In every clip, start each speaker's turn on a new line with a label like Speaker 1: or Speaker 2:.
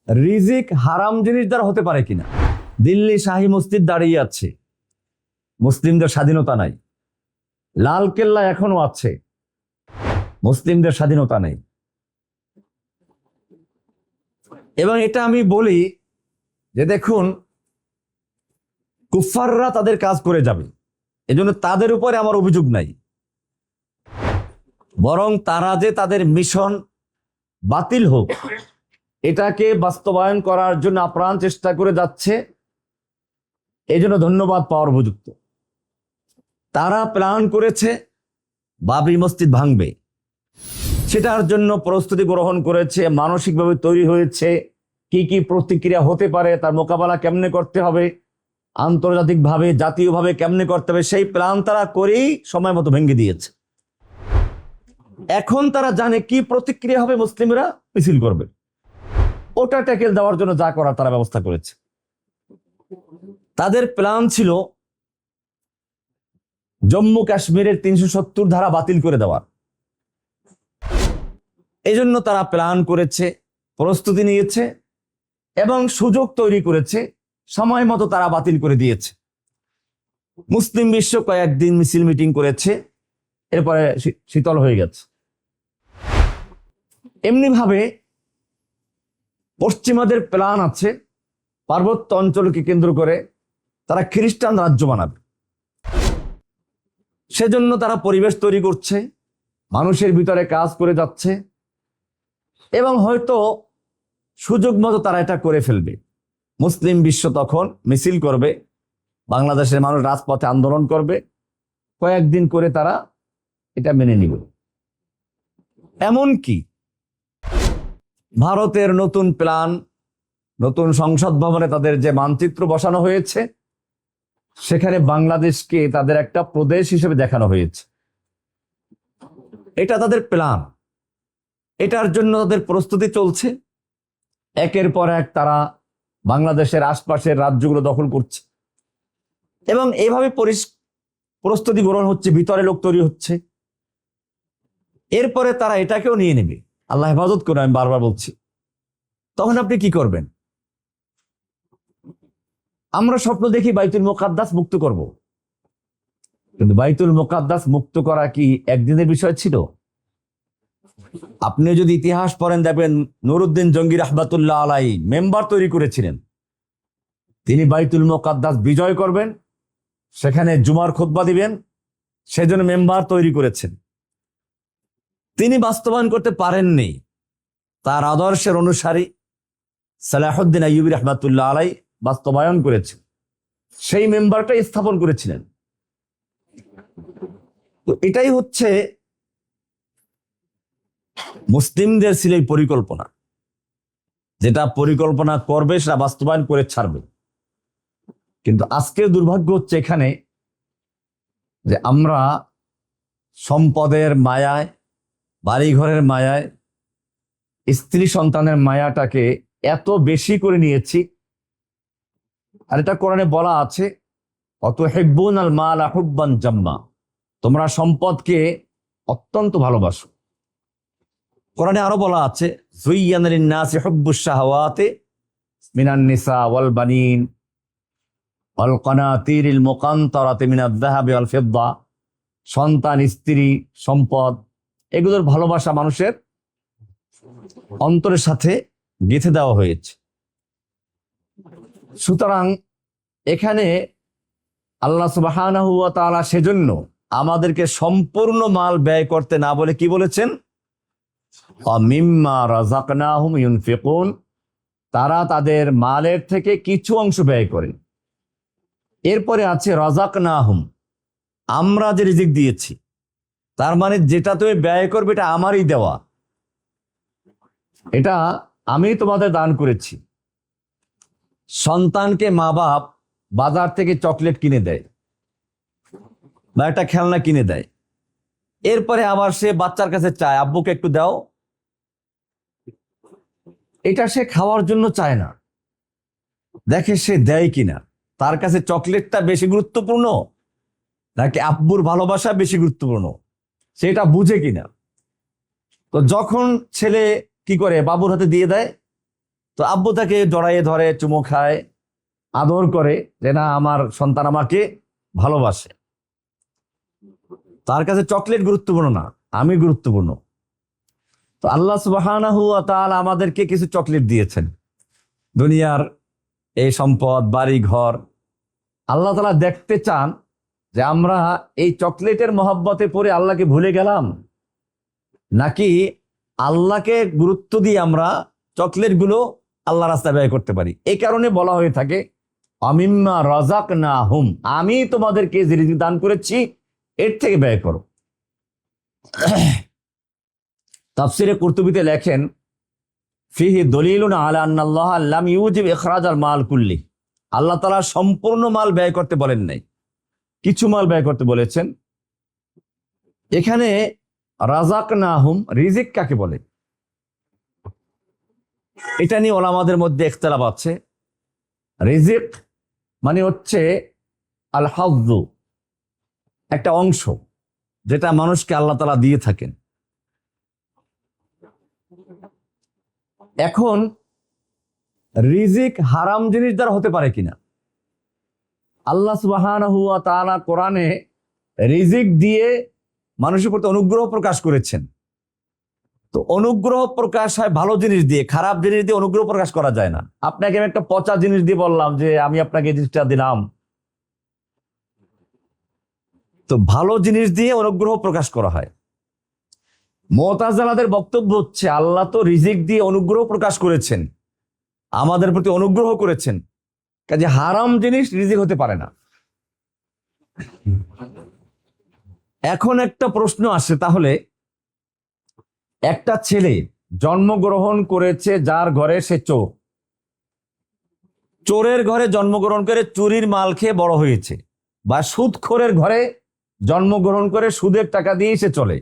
Speaker 1: রিজিক হারাম জিনিস দ্বারা হতে পারে কিনা। দিল্লি শাহী মসজিদ দাঁড়িয়ে আছে, মুসলিমদের স্বাধীনতা নাই। লাল কেল্লা এখনো আছে, মুসলিমদের স্বাধীনতা নেই। এবং এটা আমি বলি যে দেখুন, কুফাররা তাদের কাজ করে যাবে, এজন্য তাদের উপরে আমার অভিযোগ নাই। বরং তারা যে তাদের মিশন বাতিল হোক এটাকে বাস্তবায়ন করার জন্য আপ্রাণ চেষ্টা করে যাচ্ছে, এই জন্য ধন্যবাদ পাওয়ার উপযুক্ত। তারা প্ল্যান করেছে বাবরি মসজিদ ভাঙবে, সেটার জন্য প্রস্তুতি গ্রহণ করেছে, মানসিকভাবে তৈরি হয়েছে, কি কি প্রতিক্রিয়া হতে পারে, তার মোকাবেলা কেমনে করতে হবে, আন্তর্জাতিকভাবে জাতীয়ভাবে কেমনে করতে হবে, সেই প্ল্যান তারা করেই সময় মতো ভেঙে দিয়েছে। এখন তারা জানে কি প্রতিক্রিয়া হবে, মুসলিমরা মিছিল করবে, ওটা ট্যাকেল দেওয়ার জন্য যা করার তারা ব্যবস্থা করেছে। তাদের প্ল্যান ছিল জম্মু কাশ্মীরের ৩৭০ ধারা বাতিল করে দেওয়ার। এই জন্য তারা প্ল্যান করেছে, প্রস্তুতি নিয়েছে এবং সুযোগ তৈরি করেছে, সময় মতো তারা বাতিল করে দিয়েছে। মুসলিম বিশ্ব কয়েকদিন মিছিল মিটিং করেছে, এরপরে শীতল হয়ে গেছে। এমনি ভাবে পশ্চিমাদের প্ল্যান আছে, পার্বত্য অঞ্চলকে কেন্দ্র করে তারা খ্রিস্টান রাজ্য বানাবে। সেজন্য তারা পরিবেশ তৈরি করছে, মানুষের ভিতরে কাজ করে যাচ্ছে এবং হয়তো সুযোগ মতো তারা এটা করে ফেলবে। মুসলিম বিশ্ব তখন মিছিল করবে, বাংলাদেশের মানুষ রাজপথে আন্দোলন করবে, কয়েকদিন করে তারা এটা মেনে নিবে। এমনকি ভারতের নতুন প্ল্যান, নতুন সংসদ ভবনে তাদের যে মানচিত্র বসানো হয়েছে, সেখানে বাংলাদেশকে তাদের একটা প্রদেশ হিসেবে দেখানো হয়েছে। এটা তাদের প্ল্যান, এটার জন্য তাদের প্রস্তুতি চলছে। একের পর এক তারা বাংলাদেশের আশপাশের রাজ্যগুলো দখল করছে এবং এইভাবে প্রস্তুতি গ্রহণ হচ্ছে, ভিতরে লোক তৈরি হচ্ছে। এরপরে তারা এটাকেও নিয়ে নেবে, আল্লাহ হেফাজত করে, আমি বারবার বলছি। তখন আপনি কি করবেন? আমরা স্বপ্ন দেখি বাইতুল মুকাদ্দাস মুক্ত করব, কিন্তু বাইতুল মুকাদ্দাস মুক্ত করা কি একদিনের বিষয় ছিল? আপনি যদি ইতিহাস পড়েন দেখবেন, নুরউদ্দিন জঙ্গি রাহমাতুল্লাহ আলাইহি মেম্বার তৈরি করেছিলেন। তিনি বাইতুল মুকাদ্দাস বিজয় করবেন, সেখানে জুমার খুতবা দিবেন, সেজন্য মেম্বার তৈরি করেছেন। তিনি বাস্তবায়ন করতে পারেননি। তার আদর্শের অনুসারী সালাহুদ্দিন আইয়ুবী রাহমাতুল্লাহ আলাইহি বাস্তবায়ন করেছেন, সেই মেম্বারটা স্থাপন করেছিলেন। তো এটাই হচ্ছে মুসলিমদের ছিল এই পরিকল্পনা, যেটা পরিকল্পনা করবে সেটা বাস্তবায়ন করে ছাড়বে। কিন্তু আজকের দুর্ভাগ্য হচ্ছে এখানে যে আমরা সম্পদের মায়ায়, বাড়িঘরের মায়ায়, স্ত্রী সন্তানের মায়াটাকে এত বেশি করে নিয়েছি। আর এটা কোরআনে বলা আছে, অতুহিব্বুনাল মালা হুব্বান জাম্মা, তোমরা সম্পদকে অত্যন্ত ভালোবাসো। কোরআনে আরো বলা আছে, যুয়্যানা লিন-নাসি হুব্বুশ শাহাওয়াতি মিনান নিসা ওয়াল বানিন ওয়াল কানাতিরিল মুকানতারাতি মিনাদ যাহাবি ওয়াল ফিদ্দা, সন্তান, স্ত্রী, সম্পদ, এগুলোর ভালোবাসা মানুষের অন্তরের সাথে গেঁথে দেওয়া হয়েছে। সুতরাং এখানে আল্লাহ সুবহানাহু ওয়া তাআলা সেজন্য আমাদেরকে সম্পূর্ণ মাল ব্যয় করতে না বলে কি বলেছেন? মিম্মা রাযাকনাহুম ইউনফিকুন, তারা তাদের মালের থেকে কিছু অংশ ব্যয় করে। এরপরে আছে রাযাকনাহুম, আমরা যে রিজিক দিয়েছি, তার মানে যেটা তুমি ব্যয় করবে এটা আমারই দেওয়া, এটা আমি তোমাদের দান করেছি। সন্তানকে মা বাপ বাজার থেকে চকলেট কিনে দেয় বা একটা খেলনা কিনে দেয়, এরপরে আবার সে বাচ্চার কাছে চায়, আব্বুকে একটু দাও। এটা সে খাওয়ার জন্য চায় না, দেখে সে দেয় কিনা, তার কাছে চকলেটটা বেশি গুরুত্বপূর্ণ নাকি আব্বুর ভালোবাসা বেশি গুরুত্বপূর্ণ, সেটা বুঝে কিনা। তো যখন ছেলে কি করে, বাবুর হাতে দিয়ে দেয়, তো আব্বু তাকে জড়াইয়ে ধরে, চুমো খায়, আদর করে, যে না আমার সন্তান আমাকে ভালোবাসে। তার কাছে চকলেট গুরুত্বপূর্ণ না, আমি গুরুত্বপূর্ণ। তো আল্লাহ সুবহানাহু ওয়া তাআলা আমাদেরকে কিছু চকলেট দিয়েছেন, দুনিয়ার এই সম্পদ, বাড়ি ঘর। আল্লাহ তাআলা দেখতে চান যে আমরা এই চকলেটের মহব্বতে পড়ে আল্লাহকে ভুলে গেলাম, নাকি আল্লাহকে গুরুত্ব দিয়ে আমরা চকলেটগুলো আল্লাহ রাস্তায় ব্যয় করতে পারি। এই কারণে বলা হয়ে থাকে আমিম্মা রাযাকনাহুম, আমি তোমাদেরকে যে রিজিক দান করেছি এর থেকে ব্যয় করো। তাফসিরে কুরতুবিতে লেখেন, ফিহি দলিলুন আলা আন্নাল্লাহ লাম ইউজিব ইখরাজাল মাল কুল্লি, আল্লাহ তাআলা সম্পূর্ণ মাল ব্যয় করতে বলেন নাই, কিছু মাল ব্যয় করতে বলেছেন। এখানে রাযাকনাহুম, রিজিক কাকে বলে এটা নিয়ে ওলামাদের মধ্যে ইখতিলাফ আছে। রিজিক মানে হচ্ছে আল হায্যু, একটা অংশ যেটা মানুষকে আল্লাহ তাআলা দিয়ে থাকেন। এখন রিজিক হারাম জিনিস দ্বারা হতে পারে কিনা? আল্লাহ সুবহানাহু ওয়া তাআলা কোরআনে রিজিক দিয়ে মানুষের প্রতি অনুগ্রহ প্রকাশ করেছেন। তো অনুগ্রহ প্রকাশ হয় ভালো জিনিস দিয়ে, খারাপ জিনিস দিয়ে অনুগ্রহ প্রকাশ করা যায় না। আপনাকে আমি একটা পচা জিনিস দিয়ে বললাম যে আমি আপনাকে এই জিনিসটা দিলাম, তো ভালো জিনিস দিয়ে অনুগ্রহ প্রকাশ করা হয়। মুতাজিলাদের বক্তব্য হচ্ছে আল্লাহ তো রিজিক দিয়ে অনুগ্রহ প্রকাশ করেছেন, আমাদের প্রতি অনুগ্রহ করেছেন, কাজে হারাম জিনিস রিজিক হতে পারে না। এখন একটা প্রশ্ন আসে, তাহলে একটা ছেলে জন্মগ্রহণ করেছে যার ঘরে সে চোর, চোরের ঘরে জন্মগ্রহণ করে চুরির মাল খেয়ে বড় হয়েছে, বা সুদখোরের ঘরে জন্মগ্রহণ করে সুদের টাকা দিয়ে সে চলে,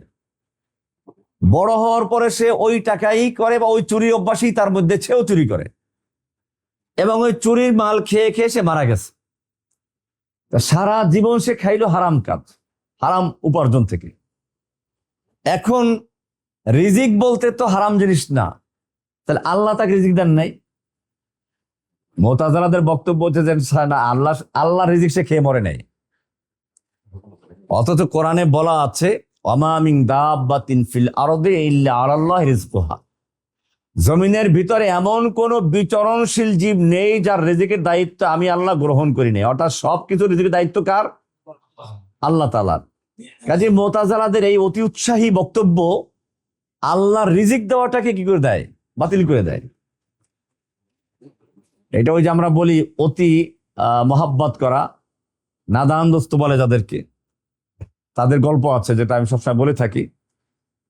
Speaker 1: বড় হওয়ার পরে সে ওই টাকাই করে বা ওই চুরি অভ্যাসই তার মধ্যে, সেও চুরি করে এবং ওই চুরির মাল খেয়ে খেয়ে সে মারা গেছে। সারা জীবন সে খাইলো হারাম কাজ, হারাম উপার্জন থেকে। এখন রিজিক বলতে তো হারাম জিনিস না, তাহলে আল্লাহ তাকে রিজিক দেন নাই? মুতাজিলাদের বক্তব্য হচ্ছে যে না, আল্লাহ রিজিক সে খেয়ে মরে নাই। অথচ কোরআনে বলা আছে ওয়ামা মিন দাব্বাতিন ফিল আরদি ইল্লা আলাল্লাহি রিজকুহা, জমিনের ভিতরে এমন কোন বিচরণশীল জীব নেই যার রিজিকের দায়িত্ব আমি আল্লাহ গ্রহণ করি নাই। অর্থাৎ সবকিছু রিজিকের দায়িত্ব কার? আল্লাহ তাআলার। কাজে মুতাজিলাদের এই অতি উৎসাহী বক্তব্য আল্লাহর রিজিক দেওয়াটাকে কি করে দেয়? বাতিল করে দেয়। এটা ওই যে আমরা বলি অতি মহাব্বত করা, নাদান দোস্ত বলে যাদেরকে, তাদের গল্প আছে যেটা আমি সবসময় বলে থাকি।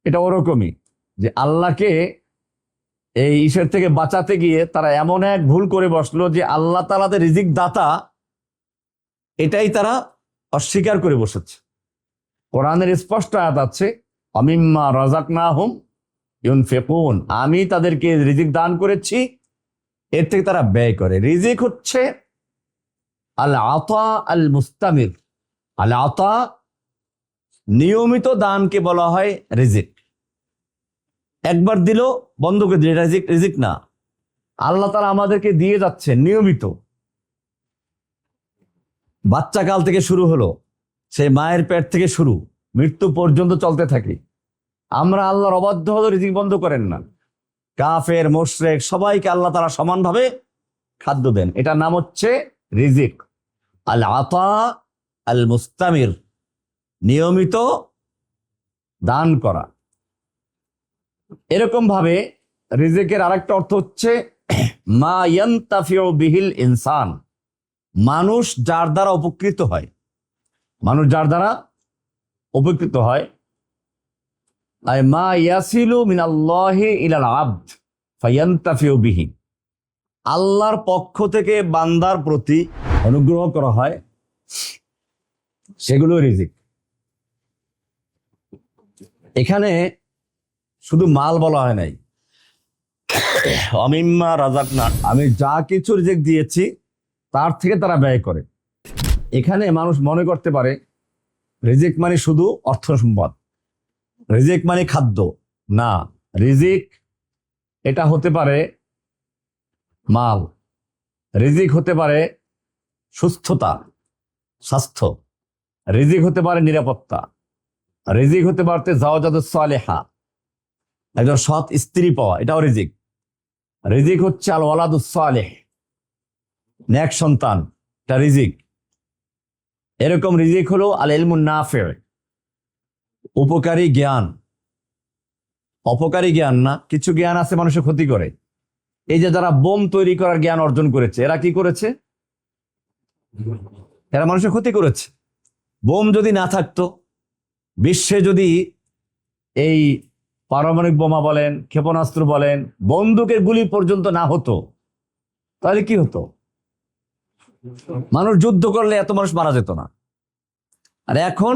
Speaker 1: এটা ওরকমই যে আল্লাহকে এই ঈশ্বর থেকে বাঁচাতে গিয়ে তারা এমন এক ভুল করে বসলো যে আল্লাহ তাআলাদের রিজিক দাতা এটাই তারা অস্বীকার করে বসেছে। কোরআনের স্পষ্ট আয়াত আছে আমিম্মা রাযাকনাহুম ইউনফিকুন, আমি তাদেরকে রিজিক দান করেছি, এর থেকে তারা ব্যয় করে। রিজিক হচ্ছে আল আতা আল মুস্তামির, আল আতা নিয়মিত দানকে বলা হয় রিজিক। একবার দিল বন্ধ করে দিল, এটা রিজিক না। আল্লাহ তাআলা আমাদেরকে দিয়ে যাচ্ছে নিয়মিত, বাচ্চা কাল থেকে শুরু হলো, সেই মায়ের পেট থেকে শুরু, মৃত্যু পর্যন্ত চলতে থাকে। আমরা আল্লাহর অবাধ্য হলে রিজিক বন্ধ করেন না। কাফের, মুশরিক সবাইকে আল্লাহ তাআলা সমানভাবে খাদ্য দেন, এটার নাম হচ্ছে রিজিক। আল আতা আল মুস্তামির, নিয়মিত দান করা। এরকম ভাবে রিজিকের আরেকটা অর্থ হচ্ছে মা ইয়ান্তাফিউ বিহিল ইনসান, মানুষ যার দ্বারা উপকৃত হয়, মানুষ যার দ্বারা উপকৃত হয়। আই মা ইয়াসিলু মিনাল্লাহি ইলাল আবদ ফায়ান্তাফিউ বিহি, আল্লাহর পক্ষ থেকে বান্দার প্রতি অনুগ্রহ করা হয়, সেগুলো রিজিক। এখানে শুধু মাল বলা হয় নাই, আমিম্মা রাযাকনা, আমি যা কিছু রিজিক দিয়েছি তার থেকে তারা ব্যয় করে। এখানে মানুষ মনে করতে পারে রিজিক মানে শুধু অর্থ সম্পদ, রিজিক মানে খাদ্য। না, রিজিক এটা হতে পারে মাল। রিজিক হতে পারে সুস্থতা, স্বাস্থ্য। রিজিক হতে পারে নিরাপত্তা। রিজিক হতে পারতে জাওজাতুস সালেহা, একজন সৎ স্ত্রী পাওয়া, এটাও রিজিক। রিজিক হচ্ছে আল ওয়ালাদুস সালেহ, নেক সন্তান, এটা রিজিক। এরকম রিজিক হলো আল ইলমুন নাফি, উপকারী জ্ঞান। অপকারী জ্ঞান না, কিছু জ্ঞান আছে মানুষের ক্ষতি করে। এই যে যারা বোম তৈরি করার জ্ঞান অর্জন করেছে, এরা কি করেছে? এরা মানুষের ক্ষতি করেছে। বোম যদি না থাকতো, বিশ্বে যদি এই পারমাণবিক বোমা বলেন, ক্ষেপণাস্ত্র বলেন, বন্দুকের গুলি পর্যন্ত না হতো, তাহলে কি হতো? মানুষ যুদ্ধ করলে এত মানুষ মারা যেত না। আর এখন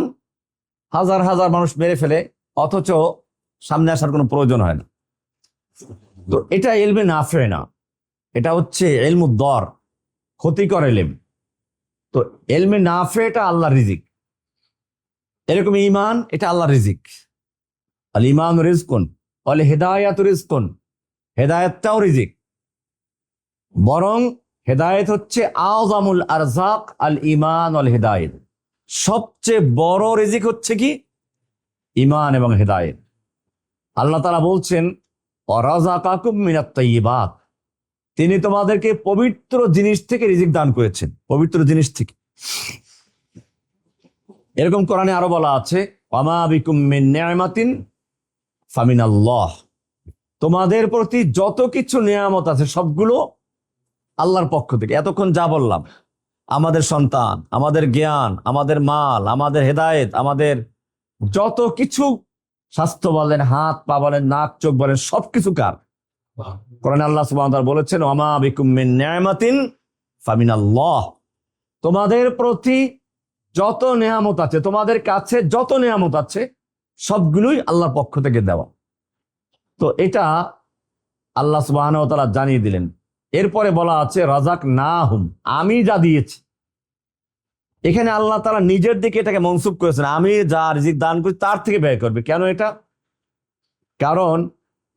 Speaker 1: হাজার হাজার মানুষ মেরে ফেলে, অথচ সামনে আসার কোনো প্রয়োজন হয় না। তো এটা ইলমে নাফে না, এটা হচ্ছে ইলমুদ্দর, ক্ষতিকর ইলম। তো ইলমে নাফে এটা আল্লাহর রিজিক। এরকম ঈমান, এটা আল্লাহর রিজিক। আল ঈমান রিজকুন ওয়াল হিদায়াতু রিজকুন, হেদায়েতটাও রিজিক। বরং হেদায়েত হচ্ছে আযমুল আরযাক আল ঈমান ওয়াল হিদায়াত। সবচেয়ে বড় রিজিক হচ্ছে কি? ঈমান এবং হেদায়েত। আল্লাহ তাআলা বলছেন ওয়ারাযাকাকুম মিনাত তাইয়্যিবাত, তিনি তোমাদেরকে পবিত্র জিনিস থেকে রিজিক দান করেছেন, পবিত্র জিনিস থেকে। এরকম কোরআনে আরো বলা আছে ওয়ামা বিকুম মিন নি'মাতিন ফামিনাল্লাহ, তোমাদের প্রতি যত কিছু নিয়ামত আছে সবগুলো আল্লাহর পক্ষ থেকে। এতক্ষণ যা বললাম, আমাদের সন্তান, আমাদের জ্ঞান, আমাদের মাল, আমাদের হেদায়েত, আমাদের যত কিছু, স্বাস্থ্য বলেন, হাত পা বলেন, নাক চোখ বলেন, সবকিছু কার? কোরআনে আল্লাহ সুবহানাহু ওয়া তাআলা বলেছেন ওয়ামা বিকুম মিন নি'মাতিন ফামিনাল্লাহ, তোমাদের প্রতি যত নেয়ামত আছে, তোমাদের কাছে যত নেয়ামত আছে, সবগুলোই আল্লাহর পক্ষ থেকে দেওয়া। তো এটা আল্লাহ সুবহানাহু ওয়া তাআলা জানিয়ে দিলেন। এরপরে বলা আছে রাজাক না হুম, আমি যা দিয়েছি। এখানে আল্লাহ তাআলা নিজের দিকে এটাকে মনসুব করেছেন, আমি যা রিজিক দান করি তার থেকে ব্যয় করবে। কেন এটা? কারণ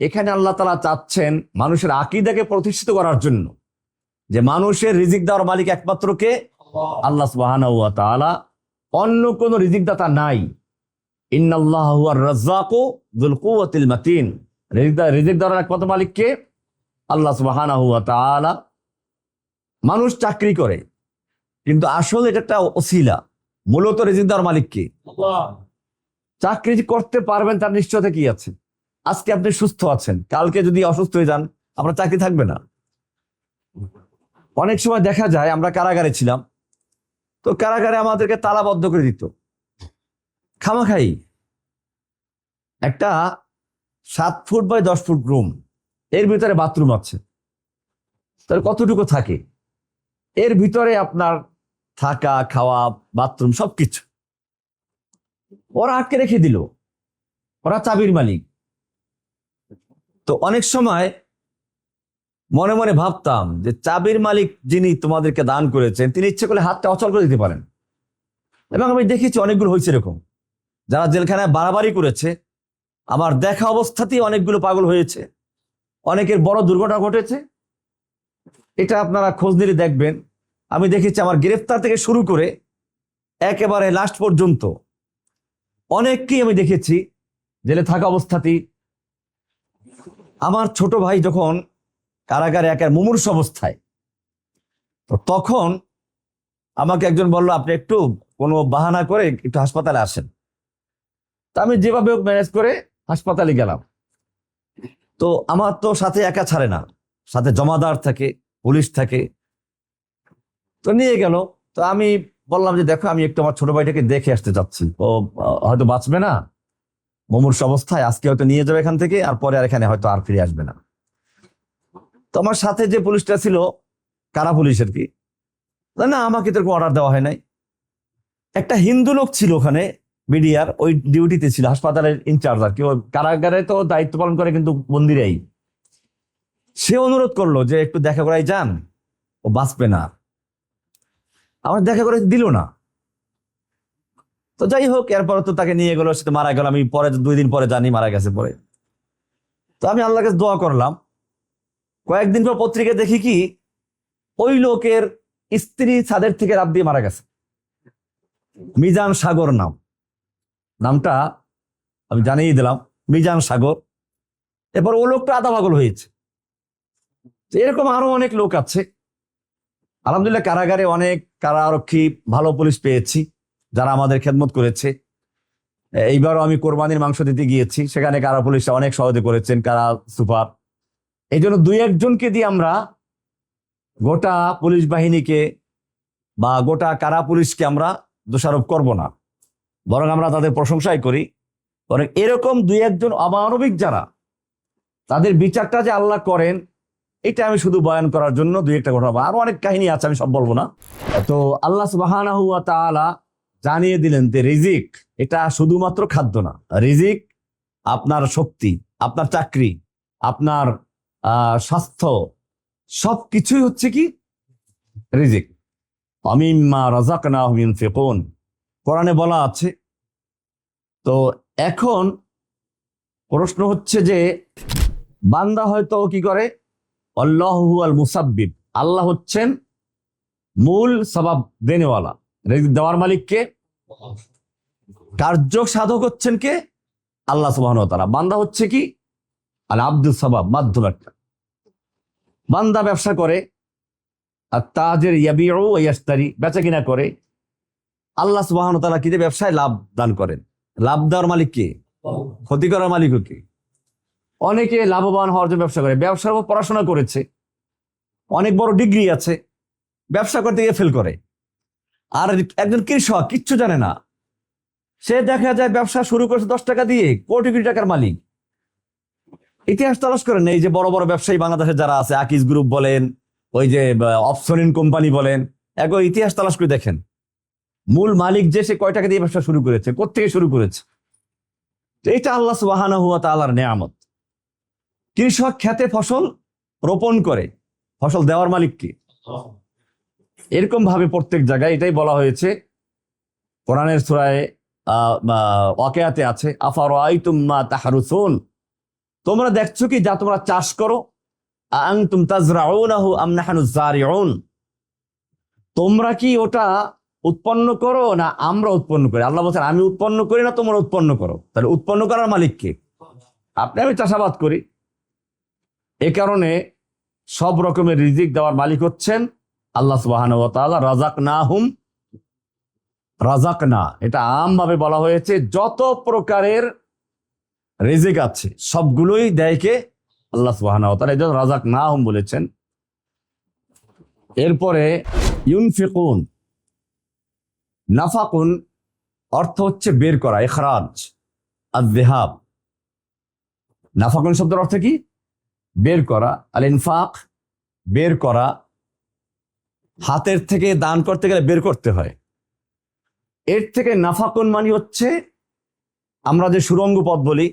Speaker 1: এখানে আল্লাহ তাআলা চাচ্ছেন মানুষের আকীদাকে প্রতিষ্ঠিত করার জন্য, যে মানুষের রিজিক দেওয়ার মালিক একমাত্র কে? আল্লাহ সুবহানাহু ওয়া তাআলা, অন্য কোন রিজিক দাতা নাই। ইন্নাল্লাহা হুয়ার রাজ্জাকু যুল কুওয়াতিল মাতিন, রিজিক দেওয়ার একমাত্র মালিক কে? আল্লাহ সুবহানাহু ওয়া তাআলা। মানুষ চাকরি করে, কিন্তু আসলে এটা একটা ওসিলা, মূলত রিজিক দেওয়ার মালিক কে? আল্লাহ। চাকরি করতে পারবেন তার নিশ্চয়তা কি আছে? আজকে আপনি সুস্থ আছেন, কালকে যদি অসুস্থ হয়ে যান, আপনার চাকরি থাকবে না। অনেক সময় দেখা যায়, আমরা কারাগারে ছিলাম, তো কারাগারে আমাদেরকে তালাবদ্ধ করে দিত খামাখাই। একটা 7 ফুট বাই 10 ফুট রুম, এর ভিতরে বাথরুম আছে, তাহলে কতটুকু থাকে? এর ভিতরে আপনার থাকা, খাওয়া, বাথরুম সবকিছু ওরা আটকে রেখে দিল, ওরা চাবির মালিক। তো অনেক সময় মনে মনে ভাবতাম যে চাবির মালিক যিনি তোমাদেরকে দান করেছেন, তিনি ইচ্ছে করলে হাতটা অচল করে দিতে পারেন। এবং আমি দেখেছি অনেকগুলো হয়েছে এরকম, যারা জেলখানায় বাড়াবাড়ি করেছে, আমার দেখা অবস্থাতেই অনেকগুলো পাগল হয়েছে, অনেকের বড় দুর্ঘটনা ঘটেছে। এটা আপনারা খোঁজ নিলে দেখবেন। আমি দেখেছি আমার গ্রেফতার থেকে শুরু করে একেবারে লাস্ট পর্যন্ত অনেককেই আমি দেখেছি জেলে থাকা অবস্থাতেই। আমার ছোট ভাই যখন কারাগারে একের মুমূর্ষু অবস্থায়, তো তখন আমাকে একজন বলল আপনি একটু কোনো বাহানা করে একটু হাসপাতালে আসেন। তা আমি যেভাবে ম্যানেজ করে হাসপাতালে গেলাম। তো আমার তো সাথে একা ছাড়ে না, সাথে জমাদার থাকে, পুলিশ থাকে। তো নিয়ে গেল। তো আমি বললাম যে দেখো, আমি একটু আমার ছোট ভাইটাকে দেখে আসতে চাচ্ছি, ও হয়তো বাঁচবে না, মুমূর্ষু অবস্থায়, আজকে হয়তো নিয়ে যাবে এখান থেকে, আর পরে আর এখানে হয়তো আর ফিরে আসবে না। তো আমার সাথে যে পুলিশটা ছিল, কারা পুলিশ আর কি, না আমাকে তো অর্ডার দেওয়া হয় নাই। একটা হিন্দু লোক ছিল ওখানে, মিডিয়ার ওই ডিউটিতে ছিল, হাসপাতালের ইনচার্জ আর কি, কারাগারে তো দায়িত্ব পালন করে কিন্তু বন্দিরাই। সে অনুরোধ করলো যে একটু দেখা করাই যান, ও বাঁচবে না। আমার দেখা করে দিল না। তো যাই হোক, এরপর তো তাকে নিয়ে গেলো, সে তো মারা গেল। আমি পরে 2 দিন পরে জানি মারা গেছে পরে। তো আমি আল্লাহর কাছে দোয়া করলাম কয়েকদিন পর পত্রিকা দেখি কি ওই লোকের স্ত্রী ছাদের থেকে লাফ দিয়ে মারা গেছে। মিজান সাগর নামটা আমি জানিয়ে দিলাম, মিজান সাগর। এরপর ও লোকটা আধা পাগল হয়েছে। এরকম আরো অনেক লোক আছে। আলহামদুলিল্লাহ কারাগারে অনেক কারারক্ষী, ভালো পুলিশ পেয়েছি যারা আমাদের খেদমত করেছে। এইবারও আমি কোরবানির মাংস দিতে গিয়েছি, সেখানে কারা পুলিশরা অনেক সহযোগিতা করেছেন, কারা সুপার। এই জন্য দুই একজনকে দিয়ে আমরা গোটা পুলিশ বাহিনীকে বা গোটা কারা পুলিশকে আমরা দোষারোপ করব না, বরং আমরা তাদের প্রশংসাই করি। বরং এরকম দুই একজন অমানবিক যারা, তাদের বিচারটা যে আল্লাহ করেন, এটা আমি শুধু বয়ান করার জন্য দুই একটা ঘটনা, আরো অনেক কাহিনী আছে, আমি সব বলবো না। তো আল্লাহ সুবহানাহু ওয়া তাআলা জানিয়ে দিলেন যে রিজিক এটা শুধুমাত্র খাদ্য না। রিজিক আপনার শক্তি, আপনার চাকরি, আপনার স্বাস্থ্য, সবকিছুই হচ্ছে কি রিজিক। আমিম্মা রাযাকনাহুম ইউনফিকুন, কোরআনে বলা আছে। তো এখন প্রশ্ন হচ্ছে যে বান্দা হয়তো কি করে, আল্লাহু আল মুসাব্বিব, আল্লাহ হচ্ছেন মূল সবাব দেনেওয়ালা, রিজিক দেওয়ার মালিককে। কার্য সাধক হচ্ছেন কে? আল্লাহ সুবহানাহু ওয়া তাআলা। বান্দা হচ্ছে কি আল আব্দুস সাবাব, মাধ্যম একটা। বান্দা ব্যবসা করে, আর তাজের ইয়াবিউ ওয়া ইয়াশতারি, বেচা কিনা করে। আল্লাহ সুবহানাহু ওয়া তাআলা কি ব্যবসায় লাভ দান করেন। লাভ দেওয়ার মালিক কে? ক্ষতি করার মালিকও কে? অনেকে লাভবান হওয়ার জন্য ব্যবসা করে, ব্যবসার উপর পড়াশোনা করেছে, অনেক বড় ডিগ্রি আছে, ব্যবসা করতে গিয়ে ফেল করে। আর একজন কৃষক কিচ্ছু জানে না, সে দেখা যায় ব্যবসা শুরু করেছে 10 টাকা দিয়ে, কোটি কোটি টাকার মালিক। ইতিহাস তালাশ করেন, এই যে বড় বড় ব্যবসায়ী বাংলাদেশে যারা আছে, আকিজ গ্রুপ বলেন, ওই যে অপসনিন কোম্পানি বলেন, একবার ইতিহাস তালাশ করে দেখেন মূল মালিক যে সে কয় টাকা দিয়ে ব্যবসা শুরু করেছে, কোত্থেকে শুরু করেছে। তো এটা আল্লাহ সুবহানাহু ওয়া তাআলার নেয়ামত। কৃষক খেতে ফসল রোপণ করে, ফসল দেওয়ার মালিক কি? এরকম ভাবে প্রত্যেক জায়গায় এটাই বলা হয়েছে। কোরআনের সূরায়ে ওয়াকিয়াতে আছে, আফারাআইতুম মা তাহরুসুন, তোমরা দেখছো কি যা তোমরা চাষ করো, আনতুম তাজরাউনাহু আম নাহনুজ জারিউন, তোমরা কি ওটা উৎপন্ন করো না আমরা উৎপন্ন করি? আল্লাহ বলছেন আমি উৎপন্ন করি না, তোমরা উৎপন্ন করো। তাহলে উৎপন্ন করার মালিক কে? আপনি আমি চাষাবাদ করি। এ কারণে সব রকমের রিজিক দেওয়ার মালিক হচ্ছেন আল্লাহ সুবহানাহু ওয়া তাআলা। রাযাকনাহুম, রাযাকনা এটা আমভাবে বলা হয়েছে, যত প্রকারের রিজিক আছে সবগুলোই দেয় কে? আল্লাহ সুবহানাহু ওয়া তাআলা। এই জন্য রাযাকনাহুম বলেছেন। এরপরে ইউনফিকুন, নাফাকুন অর্থ হচ্ছে বের করা, ইখরাজ, আয-যিহাব। নাফাকুন শব্দের অর্থ কি? বের করা। আল ইনফাক বের করা, হাতের থেকে দান করতে গেলে বের করতে হয়। এর থেকে নাফাকুন মানে হচ্ছে আমরা যে সুরঙ্গ পথ বলি,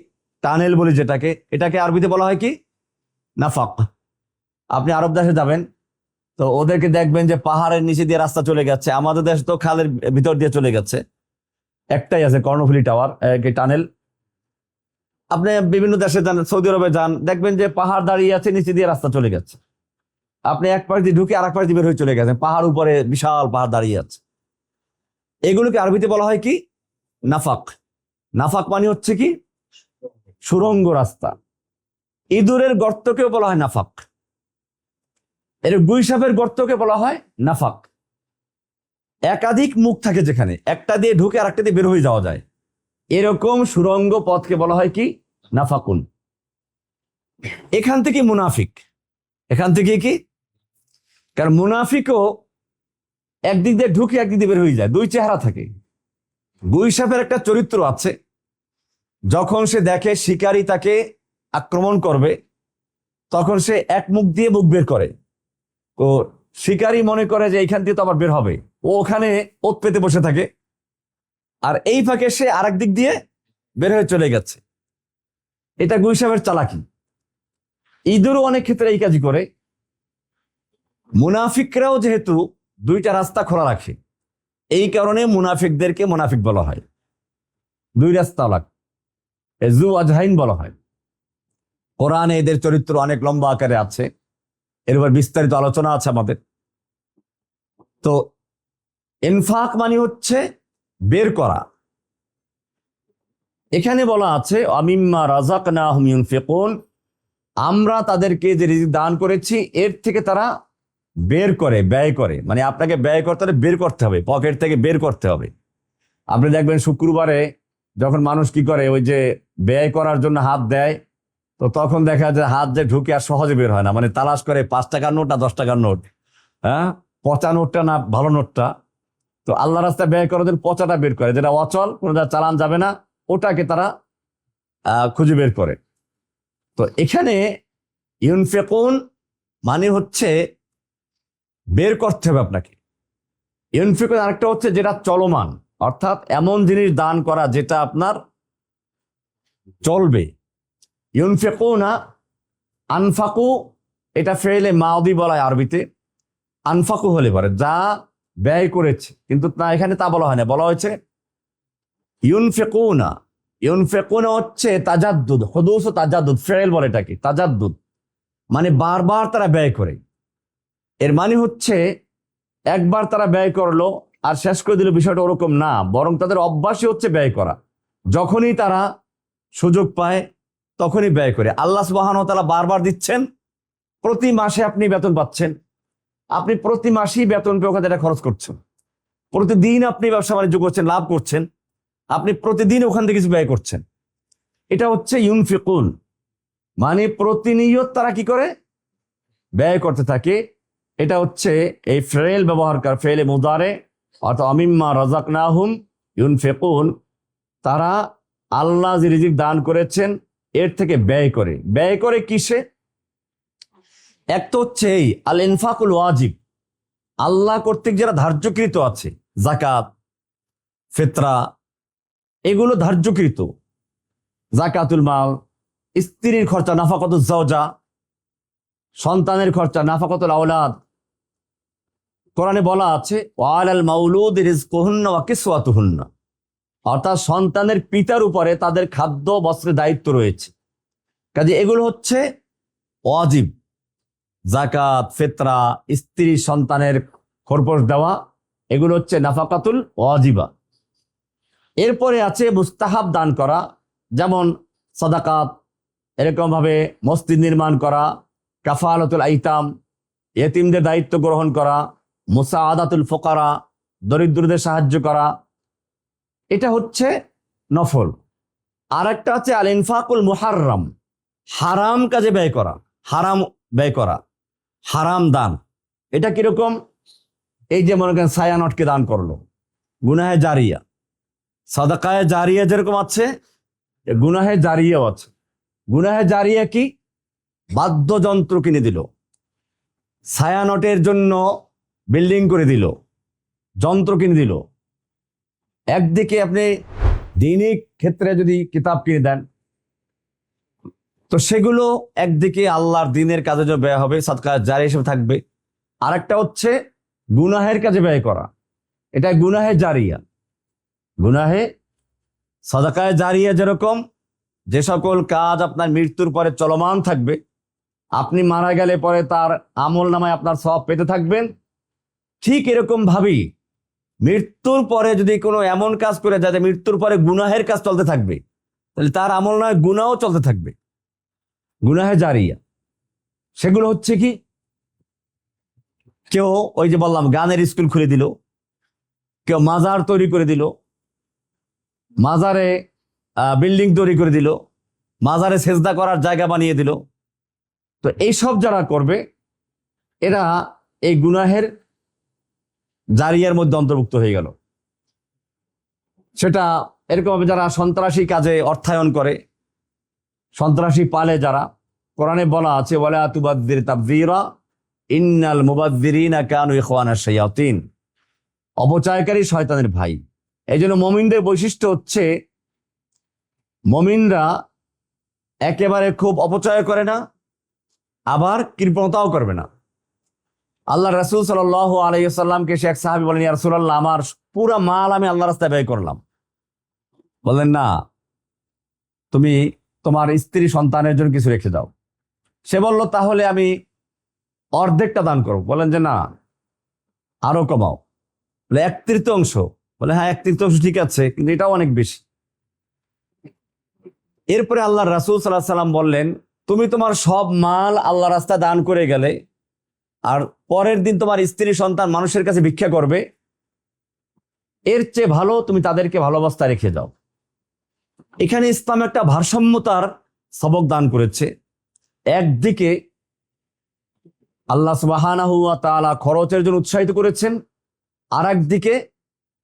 Speaker 1: টানেল বলি যেটাকে, এটাকে আরবিতে বলা হয় কি? নাফাক। আপনি আরব দেশে যাবেন তো ওদেরকে দেখবেন যে পাহাড়ের নিচে দিয়ে রাস্তা চলে গেছে, আমাদের দেশ তো খালের ভিতর দিয়ে চলে গেছে। একটাই আছে কর্ণফুলী টাওয়ার, টানেল। আপনি বিভিন্ন দেশে যান, সৌদি আরবে যান, দেখবেন যে পাহাড় দাঁড়িয়ে আছে, নিচে দিয়ে রাস্তা চলে গেছে। আপনি এক পাশ দিয়ে ঢুকে আর এক পাশ দিয়ে বের হয়ে চলে গেছেন, পাহাড় উপরে বিশাল পাহাড় দাঁড়িয়ে আছে। এগুলোকে আরবিতে বলা হয় কি? নাফাক। নাফাক মানে হচ্ছে কি? সুরঙ্গ রাস্তা। ইঁদুরের গর্তকেও বলা হয় নাফাক, এর গুইসাপের গর্তকে বলা হয় নাফাক। একাধিক মুখ থাকে যেখানে একটা দিয়ে ঢুকে আর একটা দিয়ে বের হয়ে যাওয়া যায়, এরকম সুরঙ্গ পথকে বলা হয় কি? নাফাকুন। এখান থেকে মুনাফিক, এখান থেকে কি? কারণ মুনাফিকও একদিক দিয়ে ঢুকে একদিক দিয়ে বের হয়ে যায়, দুই চেহারা থাকে। গুইসাপের একটা চরিত্র আছে, যখন সে দেখে শিকারী তাকে আক্রমণ করবে তখন সে এক মুখ দিয়ে মুখ বের করে। তো শিকারী মনে করে যে এইখান দিয়ে তো আবার বের হবে, ও ওখানে ওত পেতে বসে থাকে, আর এই ফাঁকে সে আরেক দিক দিয়ে বের হয়ে চলে গেছে। এটা গুইসাপের চালাকি। ইঁদুরও অনেক ক্ষেত্রে এই কাজই করে। মুনাফিকরাও যেহেতু দুইটা রাস্তা খোলা রাখে, এই কারণে মুনাফিকদেরকে মুনাফিক বলা হয়। দুই রাস্তা আলাক, জু আজহাইন বলা হয়। কোরআনে এদের চরিত্র অনেক লম্বা আকারে আছে। এর উপর বিস্তারিত আলোচনা আছে আমাদের। তো ইনফাক মানে হচ্ছে বের করা। এখানে বলা আছে আমিম্মা রাযাকনাহুম ইউনফিকুন, আমরা তাদেরকে যে রিজিক দান করেছি এর থেকে তারা বের করে, ব্যয় করে। মানে আপনাকে ব্যয় করতে হলে বের করতে হবে, পকেট থেকে বের করতে হবে। আপনি দেখবেন শুক্রবারে যখন মানুষ কি করে, ওই যে ব্যয় করার জন্য হাত দেয়, তো তখন দেখা যায় হাত যে ঢুকে আর সহজে বের হয় না, মানে তালাশ করে 5 টাকার নোট আর 10 টাকার নোট, হ্যাঁ, পচা নোটটা না ভালো নোটটা। তো আল্লাহ রাস্তায় ব্যয় করার জন্য পচাটা বের করে, যেটা অচল, কোনো চালান যাবে না, ওটাকে তারা খুঁজে বের করে। তো এখানে ইউনফিকুন মানে হচ্ছে বের করতে হবে আপনাকে। ইউনফিকুন আরেকটা হচ্ছে যেটা চলমান, অর্থাৎ এমন জিনিস দান করা যেটা আপনার চলবে। ইউনফিকুনা, আনফাকু এটা ফেলে মাউদি বলা হয় আরবিতে, আনফাকু হলে পারে যা ব্যয় করেছে, কিন্তু না এখানে তা বলা হয় না, বলা হয়েছে ইউনফিকুনা। ইউনফিকুনা হচ্ছে তাজাদ্দুদ, হুদুস ও তাজাদ্দুদ, ফেল বলে এটাকে তাজাদ্দুদ, মানে বারবার তারা ব্যয় করে। এর মানে হচ্ছে একবার তারা ব্যয় করলো আর শেষ করে দিল, বিষয়টা ওরকম না, বরং তাদের অভ্যাসই হচ্ছে ব্যয় করা। যখনই তারা সুযোগ পায় তখনই ব্যয় করে। আল্লাহ সুবহানাহু ওয়া তাআলা বারবার দিচ্ছেন, প্রতি মাসে আপনি বেতন পাচ্ছেন, আপনি প্রতি মাসেই বেতন পেয়ে ওখানে এটা খরচ করছেন, প্রতিদিন আপনি ব্যবসা বাণিজ্য করছেন, লাভ করছেন, আপনি প্রতিদিন ওখান থেকে কিছু ব্যয় করছেন। এটা হচ্ছে ইউনফিকুন, মানে প্রতিনিয়ত তারা কি করে ব্যয় করতে থাকে। এটা হচ্ছে এই ফেল ব্যবহার কর, ফেলে মুদারে, অর্থাৎ আমিম্মা রাযাকনাহুম ইউনফিকুন, তারা আল্লাহ যে রিজিক দান করেছেন এর থেকে ব্যয় করে। ব্যয় করে কিসে? এক তো হচ্ছে এই আল ইনফাকুল ওয়াজিব, আল্লাহ কর্তৃক যারা ধার্যকৃত আছে, যাকাত, ফিতরা, এগুলো ধার্যকৃত। যাকাতুল মাল, স্ত্রীর খরচা নাফাকাতুজ জাওজা, সন্তানের খরচা নাফাকাতুল আওলাদ। কোরআনে বলা আছে ওয়ালাল মাউলুদি রিজকুহুন্না ওয়া কিসওয়াতুহুন্না, অর্থাৎ সন্তানের পিতার উপরে তাদের খাদ্য বস্ত্রের দায়িত্ব রয়েছে। কাজে এগুলো হচ্ছে ওয়াজিব, যাকাত, ফিতরা, স্ত্রী সন্তানের খরপোশ দেওয়া, এগুলো হচ্ছে নাফাকাতুল ওয়াজিবা। এরপরে আছে মুস্তাহাব দান করা, যেমন সাদাকাত, এরকম ভাবে মসজিদ নির্মাণ করা, কাফালাতুল আইতাম, ইয়েতিমদের দায়িত্ব গ্রহণ করা, মুসাআদাতুল ফুকারা, দরিদ্রদের সাহায্য করা, এটা হচ্ছে নফল। আর একটা আছে আল ইনফাকুল মুহাররাম, হারাম কাজে ব্যয় করা, হারাম ব্যয় করা, হারাম দান। এটা কিরকম? এই যে মনে করেন ছায়ানটকে দান করলো, গুনাহে জারিয়া। সাদাকায়ে জারিয়া যেরকম আছে, গুনাহে জারিয়াও আছে। গুনাহে জারিয়া কি? বাদ্যযন্ত্র কিনে দিল, ছায়ানটের জন্য বিল্ডিং করে দিল, যন্ত্র কিনে দিল। একদিকে আপনি দৈনিক ক্ষেত্রে যদি কিতাব কিনে দেন, তো সেগুলো একদিকে আল্লাহর দ্বীনের কাজে যে ব্যয় হবে, সাদকা জারি হিসেবে থাকবে। আরেকটা হচ্ছে গুনাহের কাজে ব্যয় করা, এটা গুনাহে জারিয়া। গুনাহে সাদাকায়ে জারিয়া যেরকম যে সকল কাজ আপনার মৃত্যুর পরে চলমান থাকবে, আপনি মারা গেলে পরে তার আমল নামায় আপনার সওয়াব পেতে থাকবেন, ঠিক এরকম ভাবেই মৃত্যুর পরে যদি কোনো এমন কাজ করে যায় যে মৃত্যুর পরে গুনাহের কাজ চলতে থাকবে, তাহলে তার আমল নামায় গুনাহও চলতে থাকবে, গুনাহে জারিয়া। সেগুলো হচ্ছে কি? কেউ ওই যে বললাম গানের স্কুল খুলে দিল, কেউ মাজার তৈরি করে দিল, মাজারে বিল্ডিং তৈরি করে দিল, মাজারে সেজদা করার জায়গা বানিয়ে দিল। তো এইসব যারা করবে এরা এই গুনাহের জারিয়ার মধ্যে অন্তর্ভুক্ত হয়ে গেল। সেটা এরকম ভাবে যারা সন্ত্রাসী কাজে অর্থায়ন করে, সন্ত্রাসী পালে যারা, কোরআনে বলা আছে ওয়ালা তুবাদদির তাবযীরা ইন্নাল মুবাদদিরিনা কানু ইখওয়ানাশ শায়াতিন, অপচয়কারী শয়তানের ভাই। এই জন্য মুমিনদের বৈশিষ্ট্য হচ্ছে মুমিনরা একেবারে খুব অপচয় করে না, আবার কৃপণতাও করবে না। আল্লাহ রাসূল সাল্লাল্লাহু আলাইহি ওয়াসাল্লামকে এক সাহাবী বলেন, ইয়া রাসূলুল্লাহ, আমার পুরো মাল আমি আল্লাহর রাস্তায় ব্যয় করলাম। বললেন না, তুমি তোমার স্ত্রী সন্তানের জন্য কিছু রেখে দাও। সে বলল, তাহলে আমি অর্ধেকটা দান করো। বলেন যে না, আরো কমাও। বলে 1/3 বলে হ্যাঁ 1/3 ঠিক আছে, কিন্তু এটাও অনেক বেশি। এরপরে আল্লাহ রাসূল সাল্লাল্লাহু আলাইহি সাল্লাম বললেন, তুমি তোমার সব মাল আল্লাহ রাস্তায় দান করে গেলে, আর পরের দিন তোমার স্ত্রী সন্তান মানুষের কাছে ভিক্ষা করবে, এর চেয়ে ভালো তুমি তাদেরকে ভালো অবস্থায় রেখে যাও। এখানে ইসলাম একটা ভারসাম্যতার সবক দান করেছে। একদিকে আল্লাহ সুবহানাহু ওয়া তাআলা খরচের জন্য উৎসাহিত করেছেন, আর একদিকে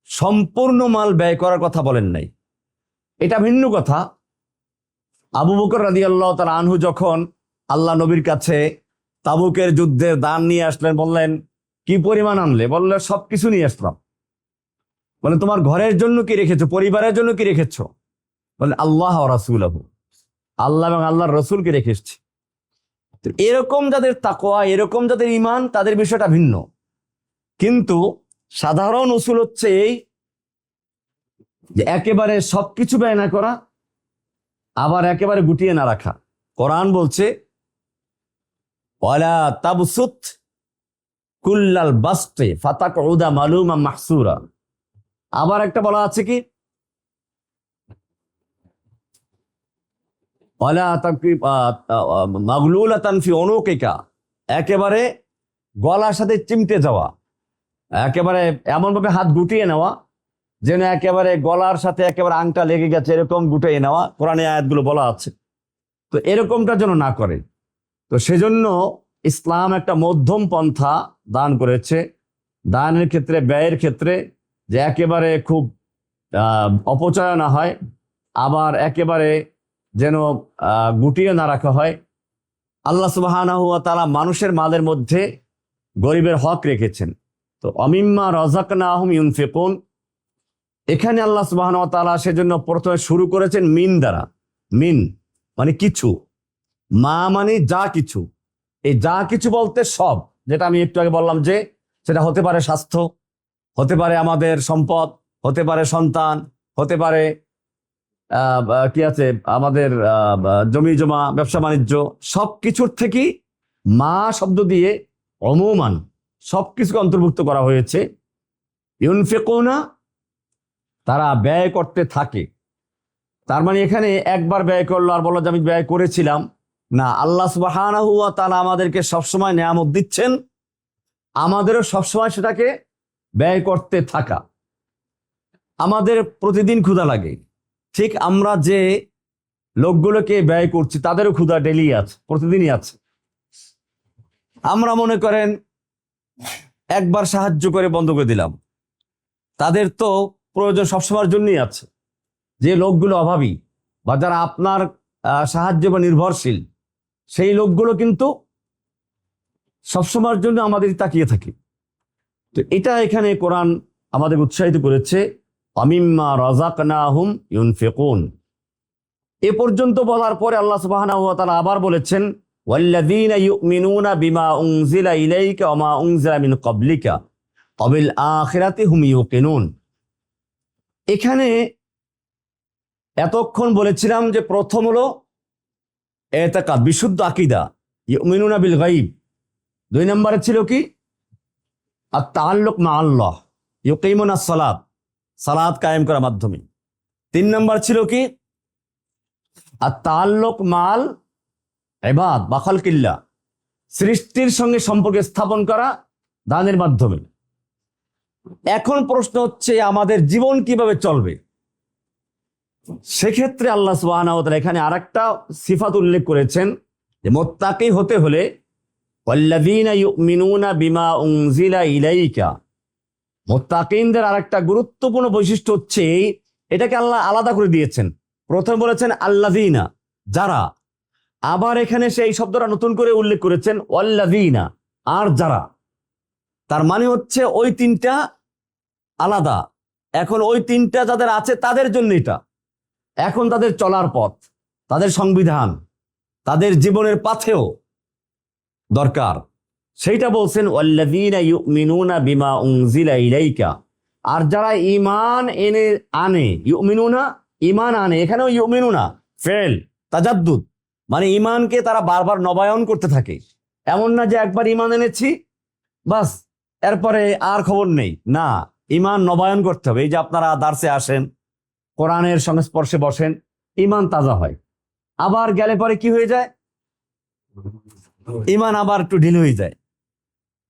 Speaker 1: সম্পূর্ণ মাল ব্যয় করার কথা বলেন নাই। এটা ভিন্ন কথা। আবু বকর রাদিয়াল্লাহু তাআলা আনহু যখন আল্লাহ নবীর কাছে তাবুকের যুদ্ধের দান নিয়ে আসলেন, বললেন কি পরিমাণ আনলে? বললেন সবকিছু নিয়ে আসলাম। বলেন তোমার ঘরের জন্য কি রেখেছো, পরিবারের জন্য কি রেখেছো? বলেন আল্লাহ ওয়া রাসূলুহু, আল্লাহ এবং আল্লাহর রসুলকে রেখে এসেছি। তো এরকম যাদের তাকওয়া, এরকম যাদের ঈমান, তাদের বিষয়টা ভিন্ন। কিন্তু সাধারণ উসুল হচ্ছে এই যে একেবারে সবকিছু ব্যয় না করা, আবার একেবারে গুটিয়ে না রাখা। কোরআন বলছে ওয়ালা তাবসুত কুল্লাল বাসতি ফাতাকউদা মালুমা মাহসুরা। আবার একটা বলা আছে কি ওয়ালা তাকরিব মাগলুলাতান ফি উনুকিকা, একেবারে গলার সাথে চিমটে যাওয়া, একেবারে এমনভাবে হাত গুটিয়ে নেওয়া যেন একেবারে গলার সাথে একেবারে আংটা লেগে গেছে, এরকম গুটিয়ে নেওয়া। কোরআনে আয়াতগুলো বলা আছে। তো এরকমটা যেন না করে। তো সেজন্য ইসলাম একটা মধ্যম পন্থা দান করেছে। দানের ক্ষেত্রে, ব্যয়ের ক্ষেত্রে, যে একেবারে খুব অপচয় না হয়, আবার একেবারে যেন গুটিয়ে না রাখা হয়। আল্লাহ সুবহানাহু ওয়া তাআলা মানুষের মালের মধ্যে গরিবের হক রেখেছেন। তো অমিম্মা রাযাকনাহুম ইউনফিকুন, এখানে আল্লাহ সুবহানাহু ওয়া তাআলা সেজন্য প্রথমে শুরু করেছেন মিন দ্বারা। মিন মানে কিছু, মা মানে যা কিছু। এই যা কিছু বলতে সব, যেটা আমি একটু আগে বললাম, যে সেটা হতে পারে স্বাস্থ্য, হতে পারে আমাদের সম্পদ, হতে পারে সন্তান, হতে পারে কি আছে আমাদের জমি জমা, ব্যবসা বাণিজ্য, সবকিছুর থেকেই মা শব্দ দিয়ে অমুমান সবকিছুকে অন্তর্ভুক্ত করা হয়েছে। ইউনফিকুনা, তারা ব্যয় করতে থাকে। তার মানে এখানে একবার ব্যয় করলো আর বললো যে আমি ব্যয় করেছিলাম না। আল্লাহ সুবহানাহু ওয়া তাআলা আমাদেরকে সবসময় নেয়ামত দিচ্ছেন, আমাদেরও সবসময় সেটাকে ব্যয় করতে থাকা। আমাদের প্রতিদিন ক্ষুধা লাগে, ঠিক আমরা যে লোকগুলোকে ব্যয় করছি তাদেরও ক্ষুধা ডেলি আছে, প্রতিদিনই আছে। আমরা মনে করেন একবার সাহায্য করে বন্ধ করে দিলাম, তাদের তো প্রয়োজন সবসময়ের জন্যই আছে। যে লোকগুলো অভাবী বা যারা আপনার সাহায্য বা নির্ভরশীল, সেই লোকগুলো কিন্তু সবসময়ের জন্য আমাদের তাকিয়ে থাকে। তো এটা এখানে কোরআন আমাদের উৎসাহিত করেছে, আমিম্মা রাযাকনাহুম ইউনফিকুন। এ পর্যন্ত বলার পরে আল্লাহ সুবহানাহু ওয়া তাআলা আবার বলেছেন ওয়াল্লাযীনা ইউমিনুনা বিমা উনজিলা ইলাইকা ওয়া মা উনজিলা মিন ক্বাবলিকা ওয়া বিল আখিরাতি হুম ইউকিনুন। এখানে এতক্ষণ বলেছিলাম যে প্রথম হলো ইতিকাদ, বিশুদ্ধ আকীদা, ইউমিনুনা বিল গায়ব। 2 নম্বরে ছিল কি আত-তাআল্লুক মা আল্লাহ, ইউকিমুনাস সালাত, সালাত কায়েম করার মাধ্যমে। 3 নম্বর ছিল কি আত-তাআল্লুক মাল ইবাদ বা খালকিল্লাহ, সৃষ্টির সঙ্গে সম্পর্ক স্থাপন করা দানের মাধ্যমে। এখন প্রশ্ন হচ্ছে আমাদের জীবন কিভাবে চলবে? সেক্ষেত্রে আল্লাহ সুবহানাহু ওয়া তাআলা এখানে আরেকটা সিফাত উল্লেখ করেছেন যে মুত্তাকী হতে হলে ওয়াল্লাযীনা ইউমিনুনা বিমা উনজিলা ইলাইকা, মুত্তাকিনদের আরেকটা গুরুত্বপূর্ণ বৈশিষ্ট্য হচ্ছে এটাকে আল্লাহ আলাদা করে দিয়েছেন। প্রথমে বলেছেন আল্লাযীনা, যারা। আবার এখানে সেই শব্দটা নতুন করে উল্লেখ করেছেন ওয়াল্লাযীনা, আর যারা। তার মানে হচ্ছে ওই 3টা আলাদা। এখন ওই 3টা যাদের আছে তাদের জন্য এটা। এখন তাদের চলার পথ, তাদের সংবিধান, তাদের জীবনের পাথেও দরকার। সেইটা বলছেন ওয়াল্লাযীনা ইউমিনুনা বিমা উনজিলা ইলাইকা, আর যারা ঈমান আনে, ইউমিনুনা ঈমান আনে, এখানেও ইউমিনুনা ফেল তাজাদ্দুদ, মানে ঈমানকে তারা বারবার নবায়ন করতে থাকে, এমন না যে একবার ইমান এনেছি বাস এরপরে আর খবর নেই, না, ইমান নবায়ন করতে হবে। এই যে আপনারা দার্সে আসেন, কোরআনের সংস্পর্শে বসেন, ইমান তাজা হয়। আবার গেলে পরে কি হয়ে যায়, ইমান আবার একটু ঢিল হয়ে যায়।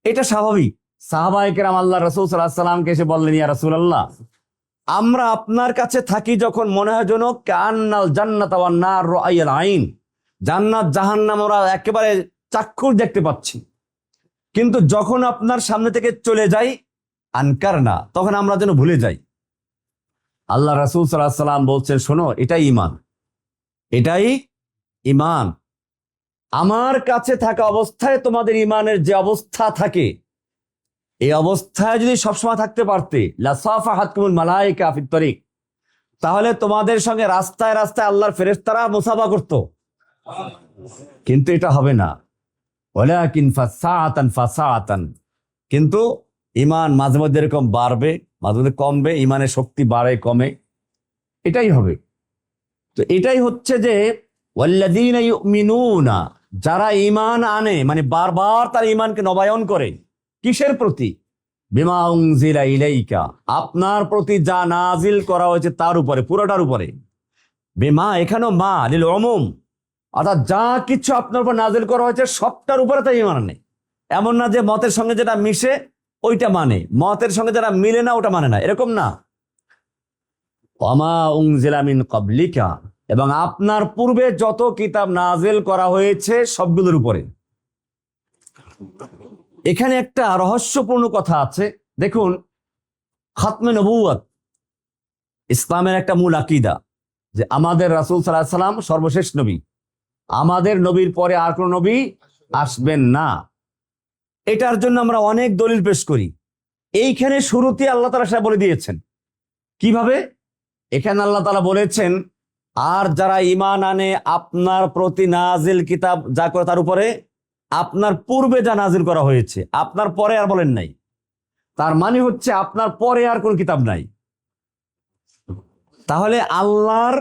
Speaker 1: এটা স্বাভাবিক। সাহাবায়ে কেরাম আল্লাহ রাসূল সাল্লাল্লাহু আলাইহি সাল্লামকে এসে বললেন, ইয়া রাসূলুল্লাহ, আমরা আপনার কাছে থাকি যখন মনে হয় যেন কান্নাল জান্নাত ওয়ান নার রাআয়াল আইন, জান্নাত জাহান্নাম আমরা একেবারে চাক্ষুষ দেখতে পাচ্ছি, কিন্তু যখন আপনার সামনে থেকে চলে যাই আনকার না, তখন আমরা যেন ভুলে যাই। আল্লাহ রাসূল সাল্লাল্লাহু আলাইহি সাল্লাম বলছেন, শোনো, এটাই ইমান, এটাই ইমান। আমার কাছে থাকা অবস্থায় তোমাদের ইমানের যে অবস্থা থাকে, এই অবস্থায় যদি সবসময় থাকতে পারতে, লাসাফাহাতকুমুল মালায়েকা ফিত তরিক, তাহলে তোমাদের সঙ্গে রাস্তায় রাস্তায় আল্লাহর ফেরেশতারা মুসাফা করত। কিন্তু এটা হবে না। ওয়ালাকিন ফাসাআতান ফাসাআতান, কিন্তু ইমান মাঝে মধ্যে এরকম বাড়বে, মাঝে মধ্যে কমবে, ইমানের শক্তি বাড়ে কমে, এটাই হবে। তো এটাই হচ্ছে যে ওয়াল্লাযীনা ইউমিনুনা, যারা ঈমান আনে, মানে বারবার তার ঈমানকে নবায়ন করে, কিসের প্রতি? বিমা উনজিলা ইলাইকা, আপনার প্রতি যা নাজিল করা হয়েছে তার উপরে, পুরোটার উপরে। বিমা এখানেও মা লিল উমুম, অর্থাৎ যা কিছু আপনার উপর নাজিল করা হয়েছে সবটার উপরে তাই ঈমান আনে। এমন না যে মতের সঙ্গে যেটা মিশে ওইটা মানে, মতের সঙ্গে যেটা মিলে না ওটা মানে না, এরকম না। ওয়ামা উনজিলা মিন ক্বাবলিকা, এবং আপনার পূর্বে যত কিতাব নাজিল করা হয়েছে সবগুলোর উপরে। এখানে একটা রহস্যপূর্ণ কথা আছে। দেখুন, খাতমে নবুয়ত ইসলামের একটা মূল আকীদা, যে আমাদের রাসূল সাল্লাল্লাহু আলাইহি সাল্লাম সর্বশেষ নবী, আমাদের নবীর পরে আর কোন নবী আসবেন না। এটার জন্য আমরা অনেক দলিল পেশ করি। এইখানে শুরুতে আল্লাহ তাআলা সেটা বলে দিয়েছেন। কিভাবে? এখানে আল্লাহ তাআলা বলেছেন, আর যারা ঈমান আনে আপনার প্রতি নাজিল কিতাব যা করে তার উপরে, আপনার পূর্বে যা নাজিল করা হয়েছে, আপনার পরে আর বলেন নাই। তার মানে হচ্ছে আপনার পরে আর কোন কিতাব নাই। তাহলে আল্লাহর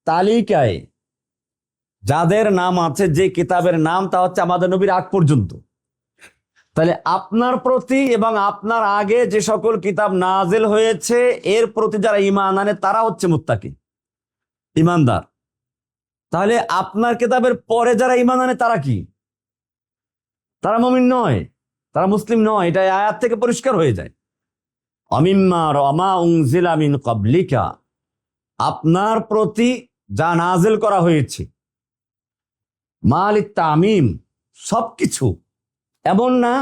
Speaker 1: তালিকায় যাদের নাম আছে, যে কিতাবের নাম, তা হচ্ছে আমাদের নবীর আগ পর্যন্ত। তাহলে আপনার প্রতি এবং আপনার আগে যে সকল কিতাব নাজিল হয়েছে এর প্রতি যারা ঈমান আনে তারা হচ্ছে মুত্তাকি, ঈমানদার। তাহলে আপনার কিতাবের পরে যারা ঈমান আনে তারা কি? তারা মুমিন নয়, তারা মুসলিম নয়। এটা আয়াত থেকে পরিষ্কার হয়ে যায়। অমিম্মা ওয়ামা উনজিলা মিন ক্বাবলিকা, আপনার প্রতি যা নাজিল করা হয়েছে, মালিত তামিম, সবকিছু, এমন না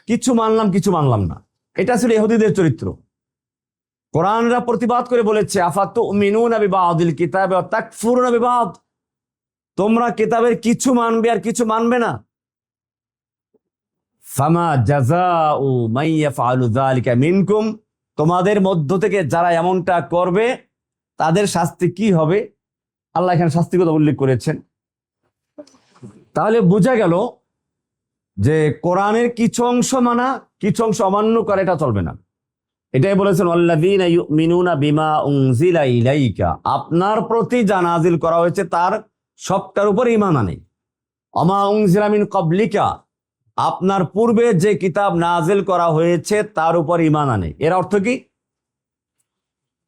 Speaker 1: কিছু মানলাম কিছু মানলাম না। এটা ছিল ইহুদিদের চরিত্র। কোরআনরা প্রতিবাদ করে বলেছে, আফাতুমিনুনা বিবাদিল কিতাবি ওয়া তাকফুরুনা বিবাদ, তোমরা কিতাবের কিছু মানবে আর কিছু মানবে না। ফামা জাযাউ মান ইয়াফআলু যালিকা মিনকুম, তোমাদের মধ্য থেকে যারা এমনটা করবে তাদের শাস্তি কি হবে? আল্লাহ এখানে শাস্তির কথা উল্লেখ করেছেন। তাহলে বোঝা গেল যে কোরআনের কিছু অংশ মানা, কিছু অংশ অমান্য করা, এটা চলবে না। এটাই বলেছেন, ওয়াল্লাযীনা ইউমিনুনা বিমা উনজিলা ইলাইকা, আপনার প্রতি যা নাজিল করা হয়েছে তার সবটার উপর ঈমান আনে। ওমা উনজিলা মিন ক্বাবলিকা, আপনার পূর্বে যে কিতাব নাজিল করা হয়েছে তার উপর ঈমান আনে। এর অর্থ কি?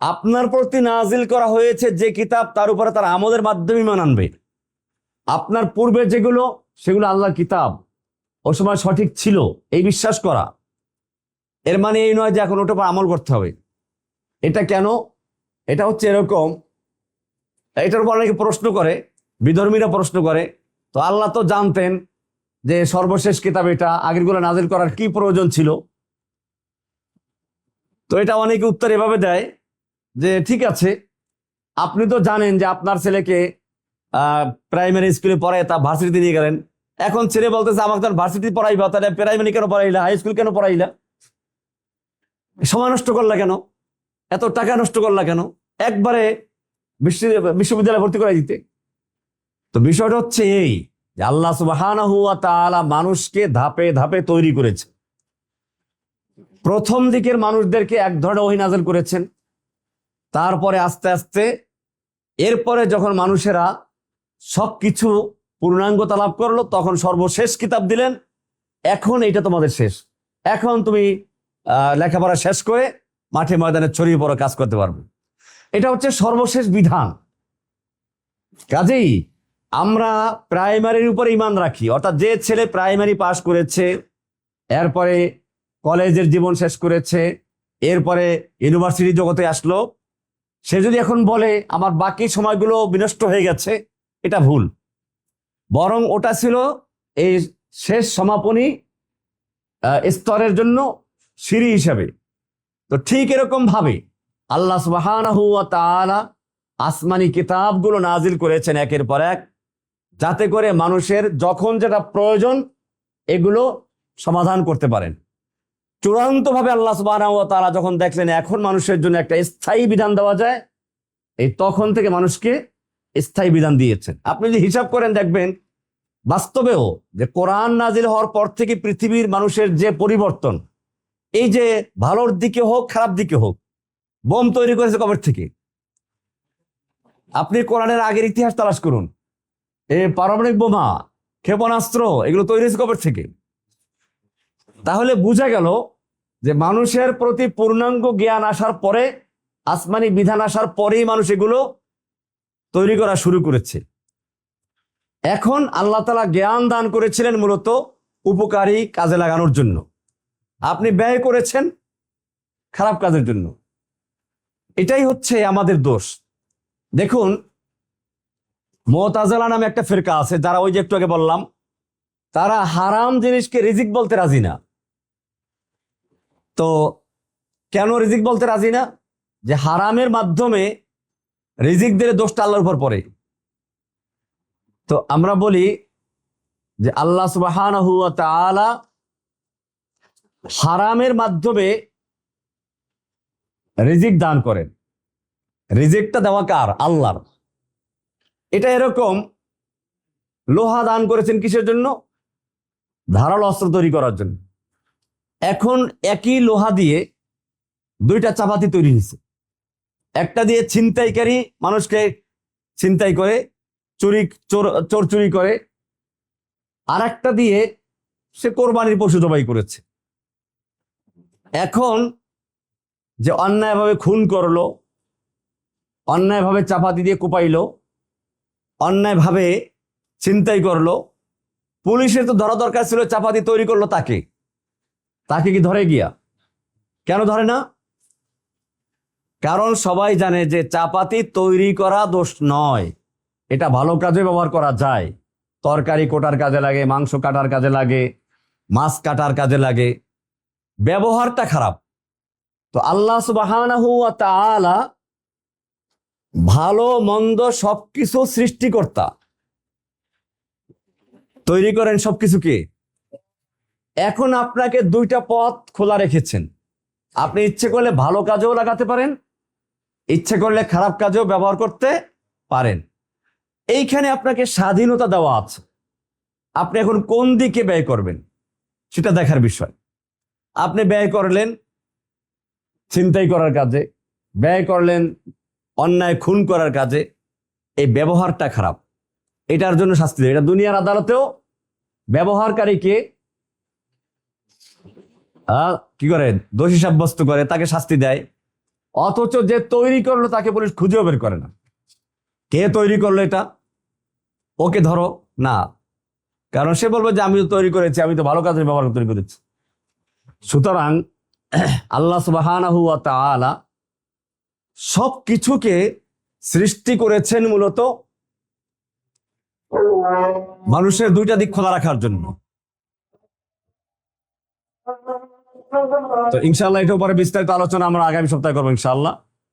Speaker 1: আপনার প্রতি নাজিল করা হয়েছে যে কিতাব তার উপরে তার আমলের মাধ্যমে ঈমান আনবে। আপনার পূর্বে যেগুলো, সেগুলো আল্লাহর কিতাব, ও সময় সঠিক ছিল, এই বিশ্বাস করা। এর মানে এই নয় যে এখন ওটার উপর আমল করতে হবে। এটা কেন? এটা হচ্ছে এরকম, এটার উপর অনেকে প্রশ্ন করে, বিধর্মীরা প্রশ্ন করে, তো আল্লাহ তো জানতেন যে সর্বশেষ কিতাব এটা, আগেরগুলো নাজিল করার কি প্রয়োজন ছিল? তো এটা অনেকে উত্তর এভাবে দেয় যে ঠিক আছে, আপনি তো জানেন যে আপনার ছেলেকে প্রাইমারি স্কুলে পড়ায় তা ভার্সিটিতে নিয়ে গেলেন। এখন ছেলে বলতেছে, আমাকে তো ভার্সিটি পড়াইবা, তাহলে প্রাইমারি কেন পড়াইলা, হাই স্কুল কেন পড়াইলা, সময় নষ্ট করলা কেন, এত টাকা নষ্ট করলা কেন, একবারে বিশ্ববিদ্যালয়ে ভর্তি করাই দিতে। তো বিষয়টা হচ্ছে এই যে আল্লাহ সুবহানাহু ওয়া তাআলা মানুষকে ধাপে ধাপে তৈরি করেছে। প্রথম দিকের মানুষদেরকে এক ধরনের ওহী নাযিল করেছেন, তারপরে আস্তে আস্তে, এরপরে যখন মানুষেরা সবকিছু পূর্ণাঙ্গতা লাভ করলো, তখন সর্বশেষ কিতাব দিলেন, এখন এটা তোমাদের শেষ, এখন তুমি লেখাপড়া শেষ করে মাঠে ময়দানে ছড়িয়ে পড়ে কাজ করতে পারবে। এটা হচ্ছে সর্বশেষ বিধান। কাজেই আমরা প্রাইমারির উপরে ঈমান রাখি, অর্থাৎ যে ছেলে প্রাইমারি পাশ করেছে, এরপরে কলেজের জীবন শেষ করেছে, এরপরে ইউনিভার্সিটি জগতে আসলো, সে যদি এখন বলে আমার বাকি সময়গুলো বিনষ্ট হয়ে গেছে, এটা ভুল। বরং ওটা ছিল এই শেষ সমাপনী স্তরের জন্য সিঁড়ি হিসাবে। তো ঠিক এরকম ভাবে আল্লাহ সুবহানাহু ওয়া তাআলা আসমানি কিতাবগুলো নাজিল করেছেন একের পর এক, যাতে করে মানুষের যখন যেটা প্রয়োজন এগুলো সমাধান করতে পারেন। চূড়ান্তভাবে আল্লাহ সুবহানাহু ওয়া তাআলা যখন দেখলেন এখন মানুষের জন্য একটা স্থায়ী বিধান দেওয়া যায়, এই তখন থেকে মানুষকে স্থায়ী বিধান দিয়েছেন। আপনি যদি হিসাব করেন দেখবেন বাস্তবেও যে কোরআন নাজিল হওয়ার পর থেকে পৃথিবীর মানুষের যে পরিবর্তন, এই যে ভালোর দিকে হোক খারাপ দিকে হোক, বোম তৈরি করেছে কবে থেকে? আপনি কোরআনের আগের ইতিহাস তালাশ করুন, এই পারমাণবিক বোমা, ক্ষেপণাস্ত্র, এগুলো তৈরি হয়েছে কবে থেকে? তাহলে বোঝা গেল যে মানুষের প্রতি পূর্ণাঙ্গ জ্ঞান আসার পরে, আসমানি বিধান আসার পরেই মানুষ এগুলো তৈরি করা শুরু করেছে। এখন আল্লাহ তাআলা জ্ঞান দান করেছিলেন মূলত উপকারী কাজে লাগানোর জন্য, আপনি ব্যয় করেছেন খারাপ কাজের জন্য। এটাই হচ্ছে আমাদের দোষ। দেখুন, মুতাজিলা নামে একটা ফিরকা আছে, যারা ওই যে একটু আগে বললাম, তারা হারাম জিনিসকে রিজিক বলতে রাজি না। তো কেন রিজিক বলতে রাজি না? যে হারামের মাধ্যমে রিজিক দিলে দোষটা আল্লাহর উপর পড়ে। তো আমরা বলি যে আল্লাহ সুবহানাহু ওয়া তাআলা হারামের মাধ্যমে রিজিক দান করেন। রিজিকটা দেওয়া কার? আল্লাহর। এটা এরকম, লোহা দান করেছেন কিসের জন্য? ধারালো অস্ত্র তৈরি করার জন্য। এখন একই লোহা দিয়ে দুইটা চাপাতি তৈরি হয়েছে। একটা দিয়ে ছিনতাইকারী মানুষকে ছিনতাই করে, চোর চুরি করে, আর একটা দিয়ে সে কোরবানির পশু জবাই করেছে। এখন যে অন্যায়ভাবে খুন করলো, অন্যায়ভাবে চাপাতি দিয়ে কোপাইলো, অন্যায়ভাবে ছিনতাই করলো, পুলিশের তো ধরা দরকার ছিল, চাপাতি তৈরি করলো তাকে। তাকে কি ধরে গিয়া? কেন ধরে না? কারণ সবাই জানে যে চাপাতি তৈরি করা দোষ নয়, এটা ভালো কাজে ব্যবহার করা যায়। তরকারি কোটার কাজে লাগে, মাংস কাটার কাজে লাগে, মাছ কাটার কাজে লাগে, ব্যবহারটা খারাপ। তো আল্লাহ সুবহানাহু ওয়া তাআলা ভালো মন্দ সবকিছু সৃষ্টিকর্তা, তৈরি করেন সবকিছুকে। এখন আপনাকে দুইটা পথ খোলা রেখেছেন, আপনি ইচ্ছে করলে ভালো কাজেও লাগাতে পারেন, ইচ্ছে করলে খারাপ কাজেও ব্যবহার করতে পারেন। এইখানে আপনাকে স্বাধীনতা দেওয়া আছে, আপনি এখন কোন দিকে ব্যয় করবেন সেটা দেখার বিষয়। আপনি ব্যয় করলেন ছিনতাই করার কাজে, ব্যয় করলেন অন্যায় খুন করার কাজে, এই ব্যবহারটা খারাপ, এটার জন্য শাস্তি দেয়। এটা দুনিয়ার আদালতেও ব্যবহারকারীকে কি করে? দোষী সাব্যস্ত করে, তাকে শাস্তি দেয়। অথচ যে তৈরি করলো তাকে পুলিশ খুঁজেও বের করে না, কে তৈরি করলো এটা, ওকে ধরো না। কারণ সে বলবে যে আমি তো তৈরি করেছি, আমি তো ভালো কাজের ব্যবহার তৈরি করেছি। সুতরাং আল্লাহ সুবহানাহু ওয়া তাআলা সব কিছুকে সৃষ্টি করেছেন মূলত মানুষের দুইটা দিক খোলা রাখার জন্য। তো ইনশাআল্লাহ এটার উপরে বিস্তারিত আলোচনা আমরা আগামী সপ্তাহে করবো ইনশাআল্লাহ।